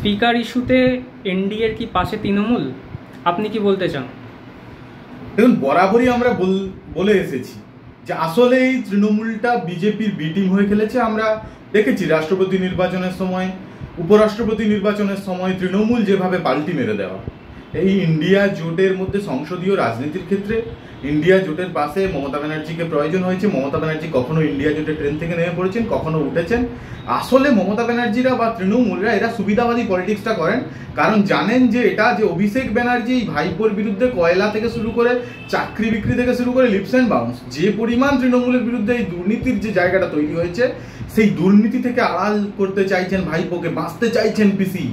Speaker ইস্যুতে এনডিএর কি পাশে তৃণমূল, আপনি কি বলতে চান? দেখুন, বরাবরই আমরা বলে এসেছি যে আসলে এই তৃণমূলটা বিজেপির বি টিম হয়ে খেলেছে। আমরা দেখেছি রাষ্ট্রপতি নির্বাচনের সময়, উপরাষ্ট্রপতি নির্বাচনের সময় তৃণমূল যেভাবে পাল্টি মেরে দেওয়া। এই ইন্ডিয়া জোটের মধ্যে সংসদীয় রাজনীতির ক্ষেত্রে ইন্ডিয়া জোটের পাশে মমতা ব্যানার্জিকে প্রয়োজন হয়েছে। মমতা ব্যানার্জি কখনো ইন্ডিয়া জোটের ট্রেন থেকে নেমে পড়েছেন, কখনো উঠেছেন। আসলে মমতা ব্যানার্জিরা বা তৃণমূলরা এরা সুবিধাবাদী পলিটিক্সটা করেন, কারণ জানেন যে এটা যে অভিষেক ব্যানার্জি ভাইপোর বিরুদ্ধে কয়লা থেকে শুরু করে চাকরি বিক্রি থেকে শুরু করে লিপস অ্যান্ড বাউন্স যে পরিমাণ তৃণমূলের বিরুদ্ধে এই দুর্নীতির যে জায়গাটা তৈরি হয়েছে, সেই দুর্নীতি থেকে আড়াল করতে চাইছেন ভাইপোকে, বাঁচতে চাইছেন পিসি।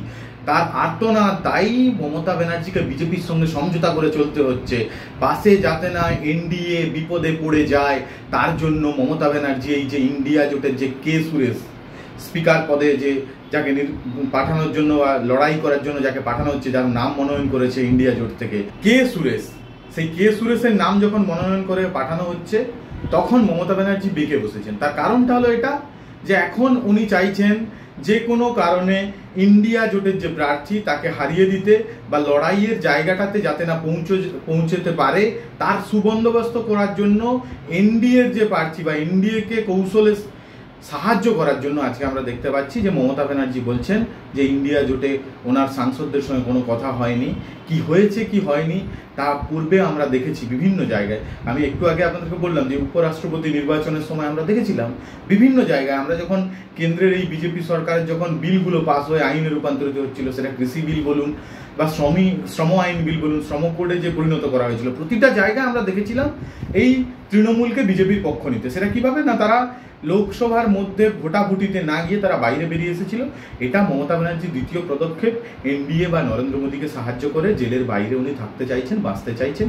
তার আর্তনাদ, তাই মমতা ব্যানার্জিকে বিজেপির সঙ্গে সমঝোতা করে চলতে হচ্ছে, পাশে যাতে না এনডিএ বিপদে পড়ে যায়। তার জন্য মমতা ব্যানার্জি এই যে ইন্ডিয়া জোটের যে কে সুরেশ স্পিকার পদে যে যাকে পাঠানোর জন্য বা লড়াই করার জন্য যাকে পাঠানো হচ্ছে, যার নাম মনোনয়ন করেছে ইন্ডিয়া জোট থেকে কে সুরেশ, সেই কে সুরেশের নাম যখন মনোনয়ন করে পাঠানো হচ্ছে তখন মমতা ব্যানার্জি বেঁকে বসেছেন। তার কারণটা হলো এটা যে এখন উনি চাইছেন যে কোনো কারণে ইন্ডিয়া জোটের যে প্রার্থী তাকে হারিয়ে দিতে বা লড়াইয়ের জায়গাটাতে যাতে না পৌঁছতে পারে, তার সুবন্দোবস্ত করার জন্য এনডিএর যে প্রার্থী বা এনডিএকে কৌশলে সাহায্য করার জন্য আজকে আমরা দেখতে পাচ্ছি যে মমতা ব্যানার্জি বলছেন যে ইন্ডিয়া জোটে ওনার সাংসদদের সঙ্গে কোনো কথা হয়নি। কি হয়েছে কি হয়নি তা পূর্বে আমরা দেখেছি বিভিন্ন জায়গায়। আমি একটু আগে আপনাদেরকে বললাম যে উপরাষ্ট্রপতি নির্বাচনের সময় আমরা দেখেছিলাম বিভিন্ন জায়গায়, আমরা যখন কেন্দ্রের এই বিজেপি সরকারের যখন বিলগুলো পাস হয়ে আইনে রূপান্তরিত হচ্ছিল, সেটা কৃষি বিল বলুন বা শ্রম আইন বিল বলুন, শ্রম কোডে যে পরিণত করা হয়েছিল, প্রতিটা জায়গায় আমরা দেখেছিলাম এই তৃণমূলকে বিজেপির পক্ষ নিতে। সেটা কিভাবে না, তারা লোকসভার মধ্যে ভোটাভুটিতে না গিয়ে তারা বাইরে বেরিয়ে এসেছিল। এটা মমতা ব্যানার্জির দ্বিতীয় পদক্ষেপ, এনডিএ বা নরেন্দ্র মোদীকে সাহায্য করে জেলের বাইরে উনি থাকতে চাইছেন, বাঁচতে চাইছেন।